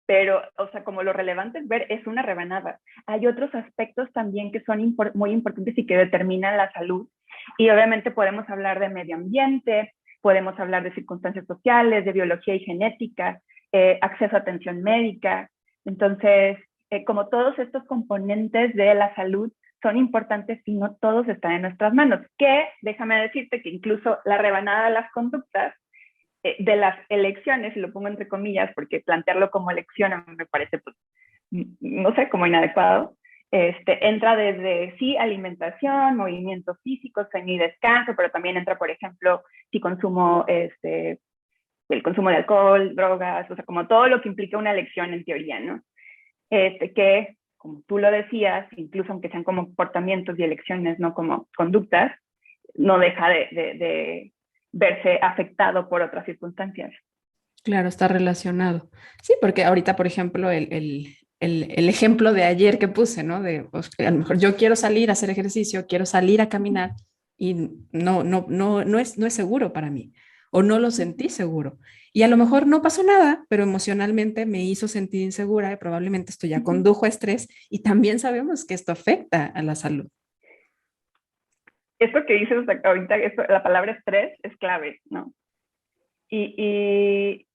pero, o sea, como lo relevante es ver, es una rebanada. Hay otros aspectos también que son muy importantes y que determinan la salud. Y obviamente podemos hablar de medio ambiente, podemos hablar de circunstancias sociales, de biología y genética, acceso a atención médica. Entonces, como todos estos componentes de la salud son importantes y no todos están en nuestras manos. Que, déjame decirte que incluso la rebanada de las conductas, de las elecciones, y lo pongo entre comillas porque plantearlo como elección me parece, pues, no sé, como inadecuado, entra desde, sí, alimentación, movimiento físico, sueño y descanso, pero también entra, por ejemplo, si consumo, el consumo de alcohol, drogas, o sea, como todo lo que implica una elección en teoría, ¿no? Que, como tú lo decías, incluso aunque sean como comportamientos y elecciones, no como conductas, no deja de verse afectado por otras circunstancias. Claro, está relacionado. Sí, porque ahorita, por ejemplo, el ejemplo de ayer que puse, ¿no? De pues, a lo mejor yo quiero salir a hacer ejercicio, quiero salir a caminar y no es seguro para mí o no lo sentí seguro. Y a lo mejor no pasó nada, pero emocionalmente me hizo sentir insegura y probablemente esto ya condujo a estrés y también sabemos que esto afecta a la salud. Esto que dices ahorita, la palabra estrés es clave, ¿no? Y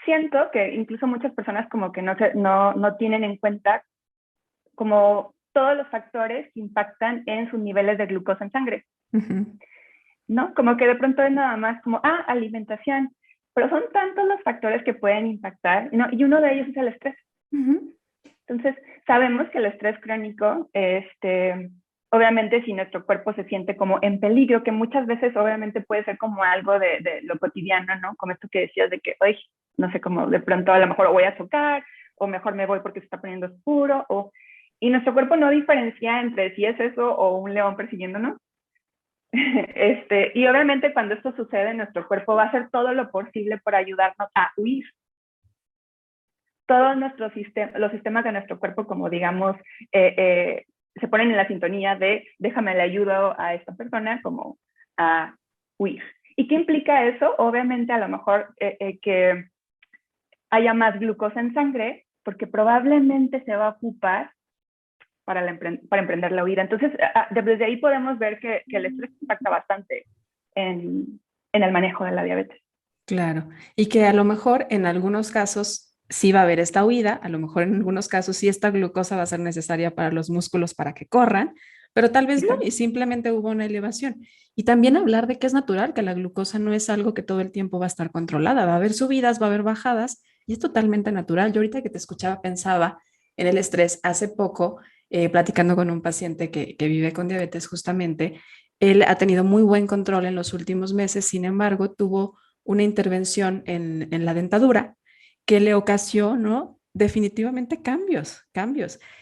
siento que incluso muchas personas como que no tienen en cuenta como todos los factores que impactan en sus niveles de glucosa en sangre, uh-huh. ¿No? Como que de pronto es nada más como, alimentación, pero son tantos los factores que pueden impactar, ¿no? Y uno de ellos es el estrés. Uh-huh. Entonces, sabemos que el estrés crónico, obviamente si nuestro cuerpo se siente como en peligro, que muchas veces obviamente puede ser como algo de lo cotidiano, ¿no? Como esto que decías de que, hoy, no sé, como de pronto a lo mejor voy a chocar, o mejor me voy porque se está poniendo oscuro, y nuestro cuerpo no diferencia entre si es eso o un león persiguiéndonos. Y obviamente cuando esto sucede, nuestro cuerpo va a hacer todo lo posible por ayudarnos a huir. Todos los sistemas de nuestro cuerpo, como digamos, se ponen en la sintonía de déjame le ayudo a esta persona como a huir. ¿Y qué implica eso? Obviamente a lo mejor que haya más glucosa en sangre, porque probablemente se va a ocupar para emprender la huida. Entonces, desde ahí podemos ver que el estrés impacta bastante en el manejo de la diabetes. Claro, y que a lo mejor en algunos casos sí va a haber esta huida, a lo mejor en algunos casos sí esta glucosa va a ser necesaria para los músculos para que corran, pero tal vez no, Claro. y simplemente hubo una elevación. Y también hablar de que es natural, que la glucosa no es algo que todo el tiempo va a estar controlada, va a haber subidas, va a haber bajadas, y es totalmente natural. Yo ahorita que te escuchaba pensaba en el estrés. Hace poco, platicando con un paciente que vive con diabetes justamente, él ha tenido muy buen control en los últimos meses, sin embargo, tuvo una intervención en la dentadura que le ocasionó definitivamente cambios.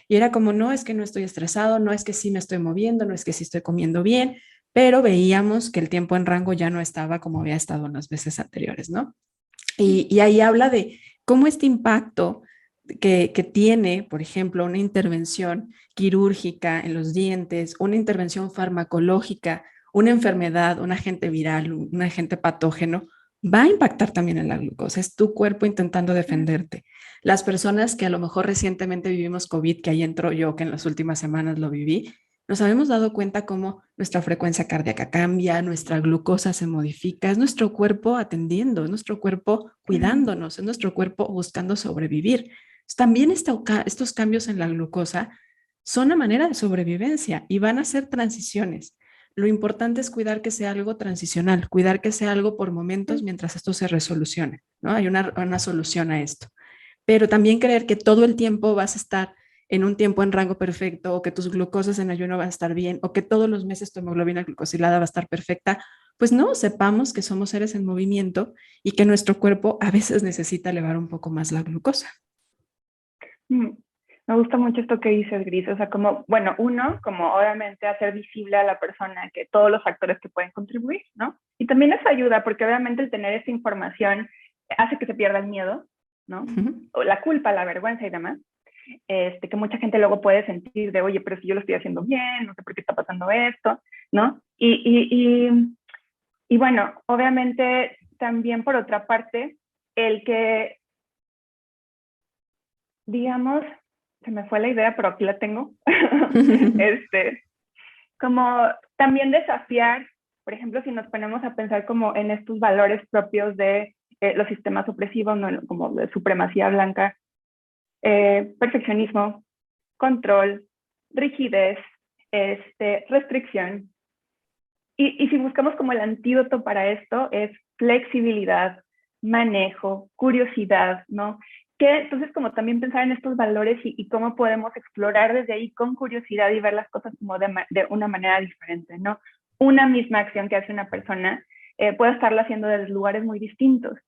Y era como, no es que no estoy estresado, no es que sí me estoy moviendo, no es que sí estoy comiendo bien, pero veíamos que el tiempo en rango ya no estaba como había estado en las veces anteriores, ¿no? Y ahí habla de cómo este impacto que tiene, por ejemplo, una intervención quirúrgica en los dientes, una intervención farmacológica, una enfermedad, un agente viral, un agente patógeno, va a impactar también en la glucosa. Es tu cuerpo intentando defenderte. Las personas que a lo mejor recientemente vivimos COVID, que ahí entro yo, que en las últimas semanas lo viví, nos habíamos dado cuenta cómo nuestra frecuencia cardíaca cambia, nuestra glucosa se modifica, es nuestro cuerpo atendiendo, es nuestro cuerpo cuidándonos, es nuestro cuerpo buscando sobrevivir. También estos cambios en la glucosa son una manera de sobrevivencia y van a ser transiciones. Lo importante es cuidar que sea algo transicional, cuidar que sea algo por momentos mientras esto se resolucione, ¿no? Hay una solución a esto. Pero también creer que todo el tiempo vas a estar en un tiempo en rango perfecto, o que tus glucosas en ayuno van a estar bien, o que todos los meses tu hemoglobina glucosilada va a estar perfecta, pues no, sepamos que somos seres en movimiento y que nuestro cuerpo a veces necesita elevar un poco más la glucosa. Mm, Me gusta mucho esto que dices, Gris. O sea, como, bueno, uno, como obviamente hacer visible a la persona que todos los factores que pueden contribuir, ¿no? Y también eso ayuda, porque obviamente el tener esta información hace que se pierda el miedo, ¿no? Uh -huh. O la culpa, la vergüenza y demás. Que mucha gente luego puede sentir de, oye, pero si yo lo estoy haciendo bien, no sé por qué está pasando esto, ¿no? Y bueno, obviamente también por otra parte, el que, digamos, se me fue la idea, pero aquí la tengo, como también desafiar, por ejemplo, si nos ponemos a pensar como en estos valores propios de los sistemas opresivos, ¿no? Como de supremacía blanca, perfeccionismo, control, rigidez, restricción. Y si buscamos como el antídoto para esto es flexibilidad, manejo, curiosidad, ¿no? Que entonces como también pensar en estos valores y cómo podemos explorar desde ahí con curiosidad y ver las cosas como de una manera diferente, ¿no? Una misma acción que hace una persona puede estarla haciendo desde lugares muy distintos.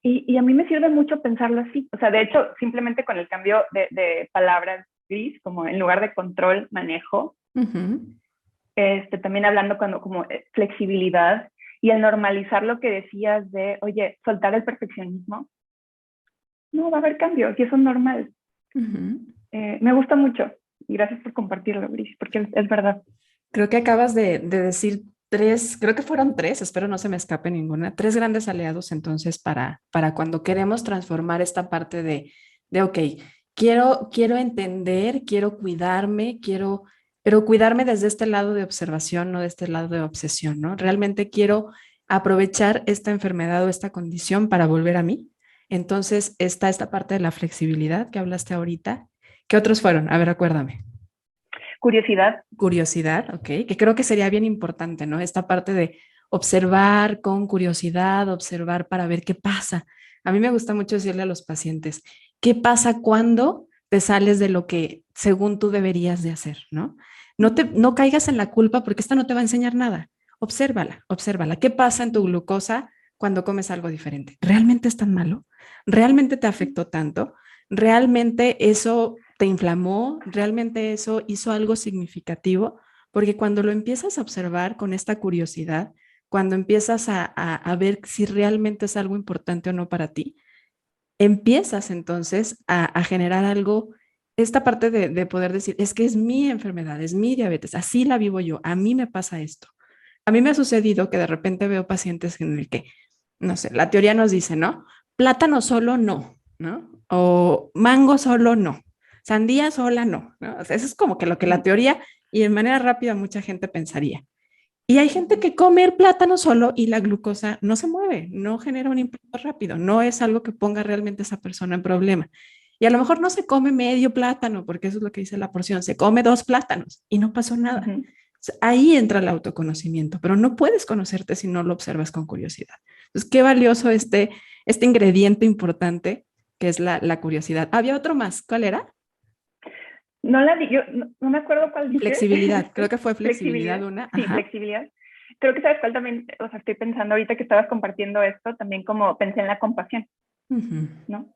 Y a mí me sirve mucho pensarlo así. O sea, de hecho, simplemente con el cambio de palabras gris, como en lugar de control, manejo, Uh -huh. también hablando cuando como flexibilidad y el normalizar lo que decías de, oye, soltar el perfeccionismo, no va a haber cambios y eso es normal. Uh -huh. Me gusta mucho y gracias por compartirlo, Gris, porque es verdad. Creo que acabas de decir tres, creo que fueron tres, espero no se me escape ninguna, tres grandes aliados entonces para cuando queremos transformar esta parte ok, quiero entender, quiero cuidarme, pero cuidarme desde este lado de observación, no de este lado de obsesión, ¿no? Realmente quiero aprovechar esta enfermedad o esta condición para volver a mí. Entonces está esta parte de la flexibilidad que hablaste ahorita. ¿Qué otros fueron? A ver, acuérdame. Curiosidad. Curiosidad, ok, que creo que sería bien importante, ¿no? Esta parte de observar con curiosidad, observar para ver qué pasa. A mí me gusta mucho decirle a los pacientes, ¿qué pasa cuando te sales de lo que según tú deberías de hacer, ¿no? No caigas en la culpa porque esta no te va a enseñar nada. Obsérvala. ¿Qué pasa en tu glucosa cuando comes algo diferente? ¿Realmente es tan malo? ¿Realmente te afectó tanto? ¿Realmente eso te inflamó? ¿Realmente eso hizo algo significativo? Porque cuando lo empiezas a observar con esta curiosidad, cuando empiezas a ver si realmente es algo importante o no para ti, empiezas entonces a generar algo, esta parte de poder decir, es que es mi enfermedad, es mi diabetes, así la vivo yo, a mí me pasa esto. A mí me ha sucedido que de repente veo pacientes en el que, no sé, la teoría nos dice, ¿no? Plátano solo no, ¿no? O mango solo no, sandía sola no, ¿no? O sea, eso es como que lo que la teoría y de manera rápida mucha gente pensaría. Y hay gente que come el plátano solo y la glucosa no se mueve, no genera un impacto rápido, no es algo que ponga realmente a esa persona en problema. Y a lo mejor no se come medio plátano, porque eso es lo que dice la porción, se come 2 plátanos y no pasó nada. Ujú. Ahí entra el autoconocimiento, pero no puedes conocerte si no lo observas con curiosidad. Entonces, qué valioso este ingrediente importante que es la curiosidad. Había otro más, ¿cuál era? No la di, yo no me acuerdo cuál dije. Flexibilidad, creo que fue flexibilidad Flexibilidad, una, sí, ajá. flexibilidad. Creo que sabes cuál también, o sea, estoy pensando ahorita que estabas compartiendo esto, también como pensé en la compasión, Ujú. ¿no?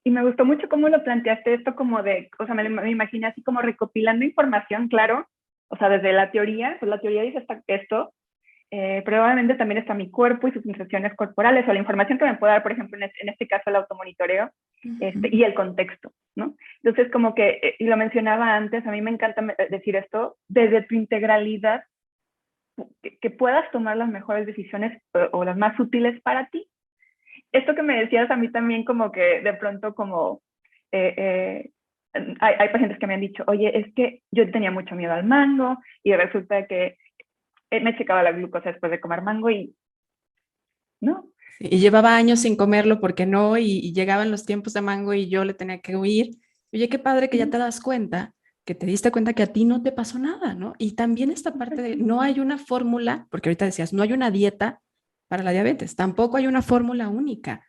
Y me gustó mucho cómo lo planteaste esto como de, o sea, me imaginé así como recopilando información, claro, o sea, desde la teoría, pues la teoría dice esto, pero obviamente también está mi cuerpo y sus sensaciones corporales o la información que me puede dar, por ejemplo, en este caso el automonitoreo Ujú. y el contexto, ¿no? Entonces, como que, y lo mencionaba antes, a mí me encanta decir esto, desde tu integralidad, que puedas tomar las mejores decisiones o las más útiles para ti. Esto que me decías a mí también como que de pronto como eh, hay pacientes que me han dicho, oye, es que yo tenía mucho miedo al mango y resulta que me checaba la glucosa después de comer mango y no. Sí, y llevaba años sin comerlo porque no, y llegaban los tiempos de mango y yo le tenía que huir. Oye, qué padre que ya te das cuenta, que te diste cuenta que a ti no te pasó nada, ¿no? Y también esta parte de no hay una fórmula, porque ahorita decías, no hay una dieta para la diabetes, tampoco hay una fórmula única.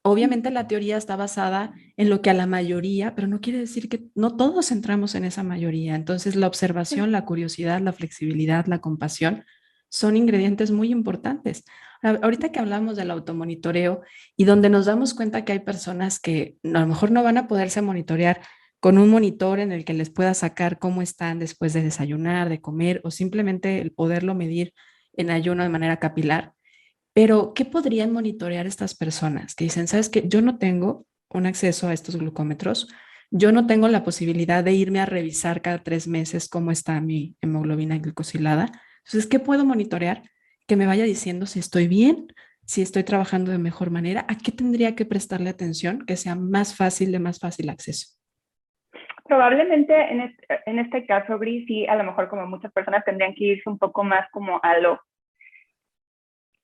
Obviamente la teoría está basada en lo que a la mayoría, pero no quiere decir que no todos entramos en esa mayoría. Entonces la observación, la curiosidad, la flexibilidad, la compasión son ingredientes muy importantes. Ahorita que hablamos del automonitoreo y donde nos damos cuenta que hay personas que a lo mejor no van a poderse monitorear con un monitor en el que les pueda sacar cómo están después de desayunar, de comer o simplemente el poderlo medir en ayuno de manera capilar. Pero, ¿qué podrían monitorear estas personas que dicen, sabes que yo no tengo un acceso a estos glucómetros, yo no tengo la posibilidad de irme a revisar cada 3 meses cómo está mi hemoglobina glicosilada? Entonces, ¿qué puedo monitorear que me vaya diciendo si estoy bien, si estoy trabajando de mejor manera? ¿A qué tendría que prestarle atención que sea más fácil, de más fácil acceso? Probablemente en este caso, Gris, sí, a lo mejor como muchas personas tendrían que irse un poco más como a lo,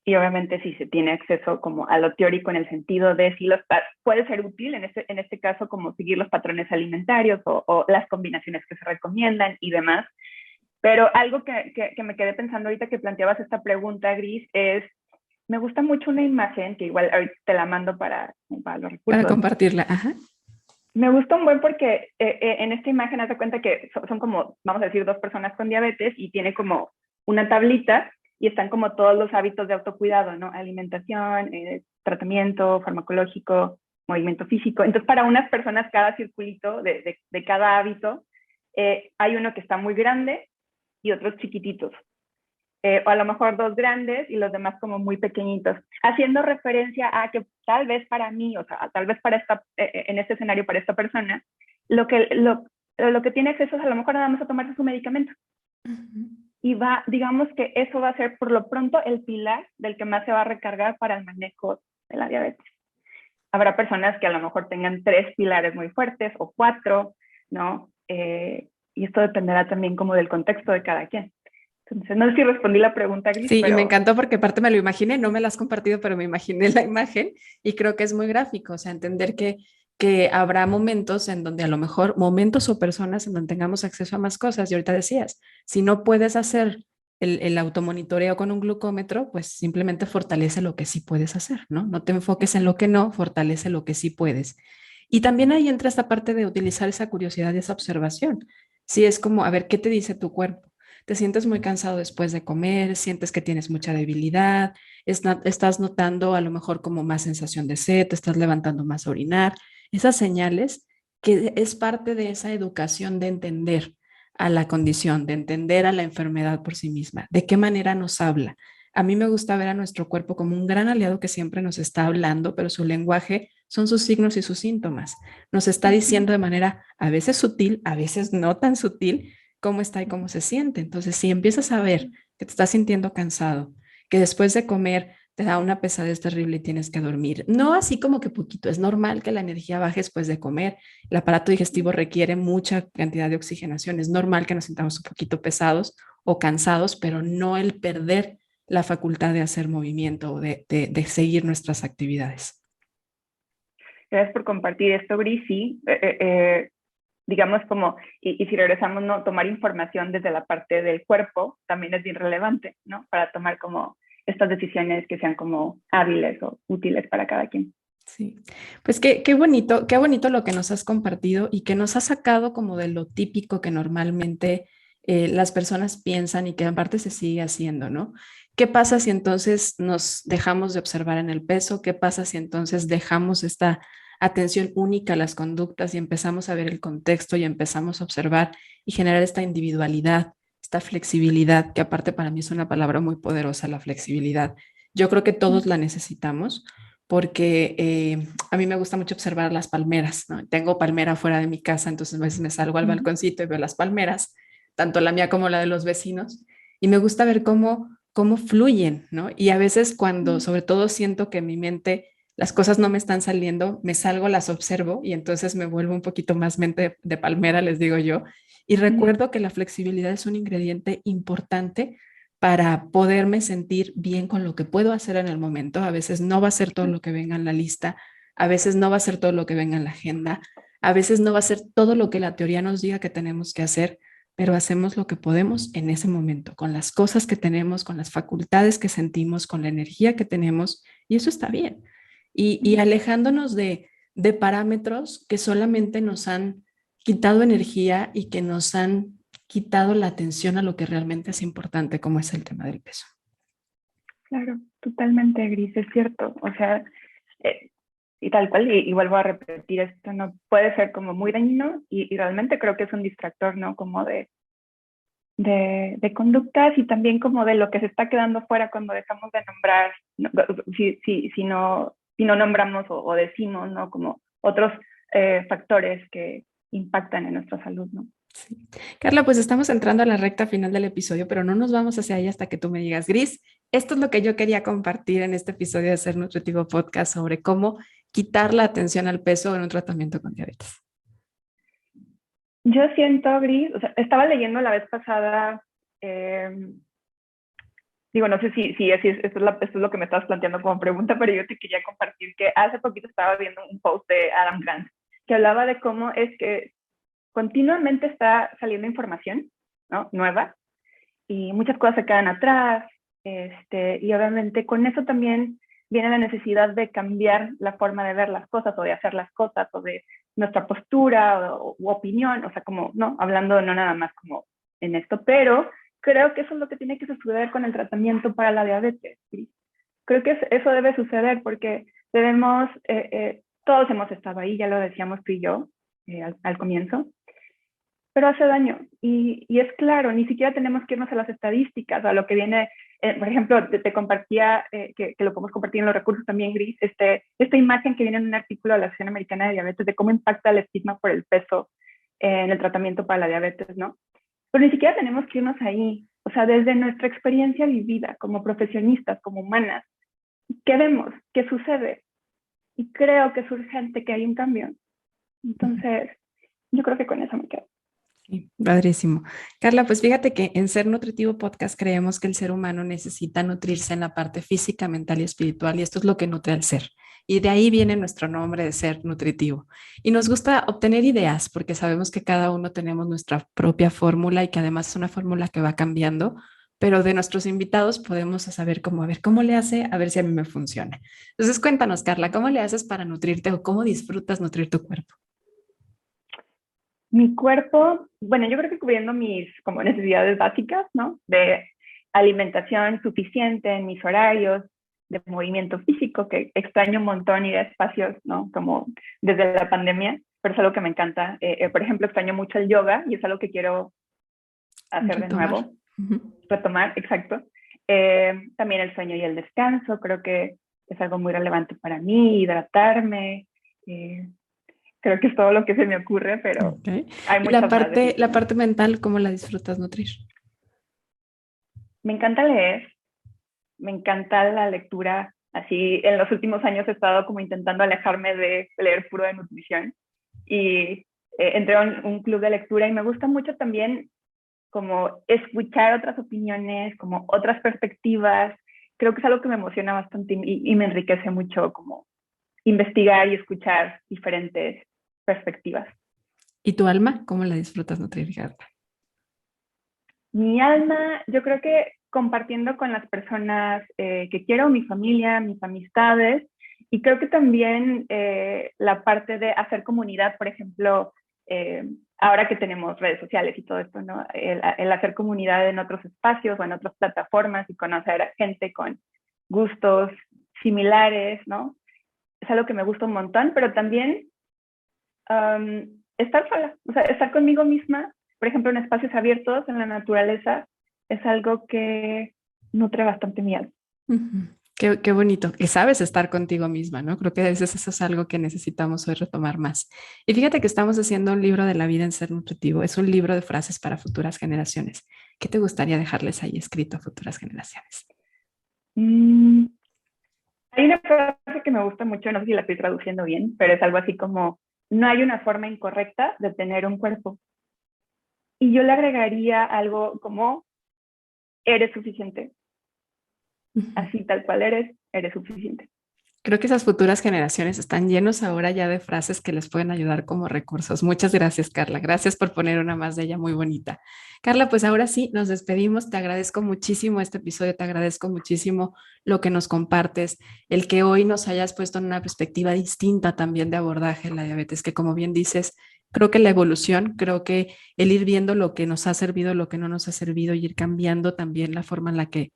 y obviamente si se tiene acceso como a lo teórico en el sentido de si puede ser útil en este caso como seguir los patrones alimentarios o las combinaciones que se recomiendan y demás. Pero algo que me quedé pensando ahorita que planteabas esta pregunta, Gris, es, me gusta mucho una imagen que igual ahorita te la mando para los Para recursos. compartirla. Ajá. Me gusta un buen porque en esta imagen haz de cuenta que son como, vamos a decir, dos personas con diabetes y tiene como una tablita y están como todos los hábitos de autocuidado, ¿no? Alimentación, tratamiento farmacológico, movimiento físico. Entonces, para unas personas, cada circulito de cada hábito, hay uno que está muy grande y otros chiquititos. O a lo mejor dos grandes y los demás como muy pequeñitos, haciendo referencia a que tal vez para mí, o sea, tal vez para en este escenario para esta persona, lo que tiene acceso es a lo mejor nada más a tomarse su medicamento. Uh-huh. Y digamos que eso va a ser por lo pronto el pilar del que más se va a recargar para el manejo de la diabetes. Habrá personas que a lo mejor tengan 3 pilares muy fuertes o 4, ¿no? Y esto dependerá también como del contexto de cada quien. Entonces, no sé si respondí la pregunta, Gris, Sí, y me pero encantó porque aparte me lo imaginé, no me la has compartido, pero me imaginé la imagen y creo que es muy gráfico, o sea, entender que habrá momentos en donde a lo mejor, momentos o personas en donde tengamos acceso a más cosas. Y ahorita decías, si no puedes hacer el automonitoreo con un glucómetro, pues simplemente fortalece lo que sí puedes hacer, ¿no? No te enfoques en lo que no, fortalece lo que sí puedes. Y también ahí entra esta parte de utilizar esa curiosidad y esa observación. Sí, es como, a ver, ¿qué te dice tu cuerpo? Te sientes muy cansado después de comer, sientes que tienes mucha debilidad, estás notando a lo mejor como más sensación de sed, te estás levantando más a orinar. Esas señales que es parte de esa educación de entender a la condición, de entender a la enfermedad por sí misma, de qué manera nos habla. A mí me gusta ver a nuestro cuerpo como un gran aliado que siempre nos está hablando, pero su lenguaje son sus signos y sus síntomas. Nos está diciendo de manera a veces sutil, a veces no tan sutil, cómo está y cómo se siente. Entonces, si empiezas a ver que te estás sintiendo cansado, que después de comer te da una pesadez terrible y tienes que dormir. No así como que poquito, es normal que la energía baje después de comer. El aparato digestivo requiere mucha cantidad de oxigenación. Es normal que nos sintamos un poquito pesados o cansados, pero no el perder la facultad de hacer movimiento o de seguir nuestras actividades. Gracias por compartir esto, Gris. Sí, digamos como, y si regresamos, ¿no? Tomar información desde la parte del cuerpo también es bien relevante, ¿no? Para tomar como estas decisiones que sean como hábiles o útiles para cada quien. Sí, pues qué bonito lo que nos has compartido y que nos has sacado como de lo típico que normalmente las personas piensan y que aparte se sigue haciendo, ¿no? ¿Qué pasa si entonces nos dejamos de observar en el peso? ¿Qué pasa si entonces dejamos esta atención única a las conductas y empezamos a ver el contexto y empezamos a observar y generar esta individualidad, esta flexibilidad, que aparte para mí es una palabra muy poderosa, la flexibilidad? Yo creo que todos la necesitamos porque a mí me gusta mucho observar las palmeras, ¿no? Tengo palmera fuera de mi casa, entonces a veces me salgo al balconcito y veo las palmeras, tanto la mía como la de los vecinos, y me gusta ver cómo fluyen, ¿no? Y a veces cuando sobre todo siento que en mi mente las cosas no me están saliendo, me salgo, las observo y entonces me vuelvo un poquito más mente de palmera, les digo yo, y recuerdo que la flexibilidad es un ingrediente importante para poderme sentir bien con lo que puedo hacer en el momento. A veces no va a ser todo lo que venga en la lista, a veces no va a ser todo lo que venga en la agenda, a veces no va a ser todo lo que la teoría nos diga que tenemos que hacer, pero hacemos lo que podemos en ese momento, con las cosas que tenemos, con las facultades que sentimos, con la energía que tenemos, y eso está bien. Y alejándonos de parámetros que solamente nos han quitado energía y que nos han quitado la atención a lo que realmente es importante, como es el tema del peso. Claro, totalmente, Gris, es cierto. O sea, y tal cual, y vuelvo a repetir, esto no puede ser como muy dañino y realmente creo que es un distractor, ¿no? Como de conductas y también como de lo que se está quedando fuera cuando dejamos de nombrar, ¿no? Si no nombramos o decimos, ¿no? Como otros factores que impactan en nuestra salud, ¿no? Sí. Carla, pues estamos entrando a la recta final del episodio, pero no nos vamos hacia ahí hasta que tú me digas, Gris, esto es lo que yo quería compartir en este episodio de Ser Nutritivo Podcast sobre cómo quitar la atención al peso en un tratamiento con diabetes. Yo siento, Gris, o sea, estaba leyendo la vez pasada, digo, no sé si esto es lo que me estabas planteando como pregunta, pero yo te quería compartir que hace poquito estaba viendo un post de Adam Grant que hablaba de cómo es que continuamente está saliendo información, ¿no? Nueva, y muchas cosas se quedan atrás, y obviamente con eso también viene la necesidad de cambiar la forma de ver las cosas o de hacer las cosas o de nuestra postura u opinión, o sea, como, no, hablando no nada más como en esto, pero creo que eso es lo que tiene que suceder con el tratamiento para la diabetes. ¿Sí? Creo que eso debe suceder porque debemos, todos hemos estado ahí, ya lo decíamos tú y yo al comienzo, pero hace daño. Y es claro, ni siquiera tenemos que irnos a las estadísticas, a lo que viene, por ejemplo, te compartía, que lo podemos compartir en los recursos también, Gris, esta imagen que viene en un artículo de la Asociación Americana de Diabetes, de cómo impacta el estigma por el peso en el tratamiento para la diabetes, ¿no? Pero ni siquiera tenemos que irnos ahí. O sea, desde nuestra experiencia vivida como profesionistas, como humanas, ¿qué vemos? ¿Qué sucede? Y creo que es urgente que haya un cambio. Entonces, yo creo que con eso me quedo. Sí, padrísimo. Carla, pues fíjate que en Ser Nutritivo Podcast creemos que el ser humano necesita nutrirse en la parte física, mental y espiritual, y esto es lo que nutre al ser. Y de ahí viene nuestro nombre de Ser Nutritivo. Y nos gusta obtener ideas porque sabemos que cada uno tenemos nuestra propia fórmula y que además es una fórmula que va cambiando, pero de nuestros invitados podemos saber cómo, a ver cómo le hace, a ver si a mí me funciona. Entonces cuéntanos, Carla, ¿cómo le haces para nutrirte o cómo disfrutas nutrir tu cuerpo? Mi cuerpo, bueno, yo creo que cubriendo mis como necesidades básicas, ¿no? De alimentación suficiente en mis horarios, de movimiento físico, que extraño un montón y de espacios, ¿no? Como desde la pandemia, pero es algo que me encanta. Por ejemplo, extraño mucho el yoga y es algo que quiero hacer de Retomar. nuevo, retomar, exacto. También el sueño y el descanso, creo que es algo muy relevante para mí, hidratarme, creo que es todo lo que se me ocurre, pero Okay. hay Y muchas más. la parte mental, ¿cómo la disfrutas nutrir? Me encanta leer, me encanta la lectura. Así, en los últimos años he estado como intentando alejarme de leer puro de nutrición y entré a un club de lectura y me gusta mucho también como escuchar otras opiniones, como otras perspectivas. Creo que es algo que me emociona bastante y me enriquece mucho como investigar y escuchar diferentes perspectivas. ¿Y tu alma? ¿Cómo la disfrutas nutrir, Carla? Mi alma, yo creo que compartiendo con las personas que quiero, mi familia, mis amistades, y creo que también la parte de hacer comunidad, por ejemplo, ahora que tenemos redes sociales y todo esto, ¿no? El hacer comunidad en otros espacios o en otras plataformas y conocer a gente con gustos similares, ¿no? Es algo que me gusta un montón, pero también estar sola, o sea, estar conmigo misma, por ejemplo, en espacios abiertos, en la naturaleza, es algo que nutre bastante mi alma. Uh-huh. Qué bonito, que sabes estar contigo misma, ¿no? Creo que a veces eso es algo que necesitamos hoy retomar más. Y fíjate que estamos haciendo un libro de la vida en ser nutritivo. Es un libro de frases para futuras generaciones. ¿Qué te gustaría dejarles ahí escrito a futuras generaciones? Hay una frase que me gusta mucho, no sé si la estoy traduciendo bien, pero es algo así como, no hay una forma incorrecta de tener un cuerpo. Y yo le agregaría algo como, eres suficiente. Así tal cual eres suficiente. Creo que esas futuras generaciones están llenos ahora ya de frases que les pueden ayudar como recursos. Muchas gracias, Carla. Gracias por poner una más de ella muy bonita. Carla, pues ahora sí, nos despedimos. Te agradezco muchísimo este episodio, te agradezco muchísimo lo que nos compartes, el que hoy nos hayas puesto en una perspectiva distinta también de abordaje de la diabetes, que como bien dices, creo que la evolución, creo que el ir viendo lo que nos ha servido, lo que no nos ha servido y ir cambiando también la forma en la que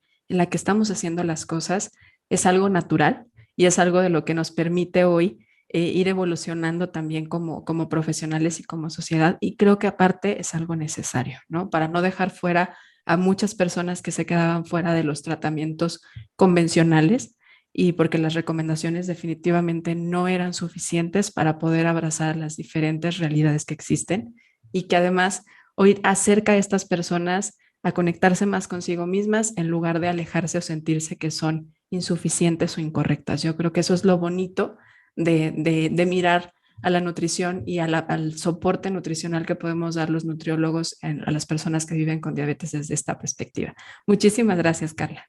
estamos haciendo las cosas es algo natural y es algo de lo que nos permite hoy ir evolucionando también como profesionales y como sociedad. Y creo que aparte es algo necesario, ¿no? Para no dejar fuera a muchas personas que se quedaban fuera de los tratamientos convencionales y porque las recomendaciones definitivamente no eran suficientes para poder abrazar las diferentes realidades que existen y que además hoy acerca a estas personas a conectarse más consigo mismas en lugar de alejarse o sentirse que son insuficientes o incorrectas. Yo creo que eso es lo bonito de mirar a la nutrición y al soporte nutricional que podemos dar los nutriólogos a las personas que viven con diabetes desde esta perspectiva. Muchísimas gracias, Carla.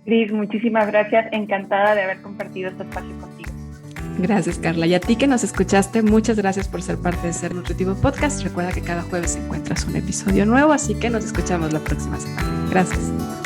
Cris, muchísimas gracias. Encantada de haber compartido este espacio contigo. Gracias, Carla. Y a ti que nos escuchaste, muchas gracias por ser parte de Ser Nutritivo Podcast. Recuerda que cada jueves encuentras un episodio nuevo, así que nos escuchamos la próxima semana. Gracias.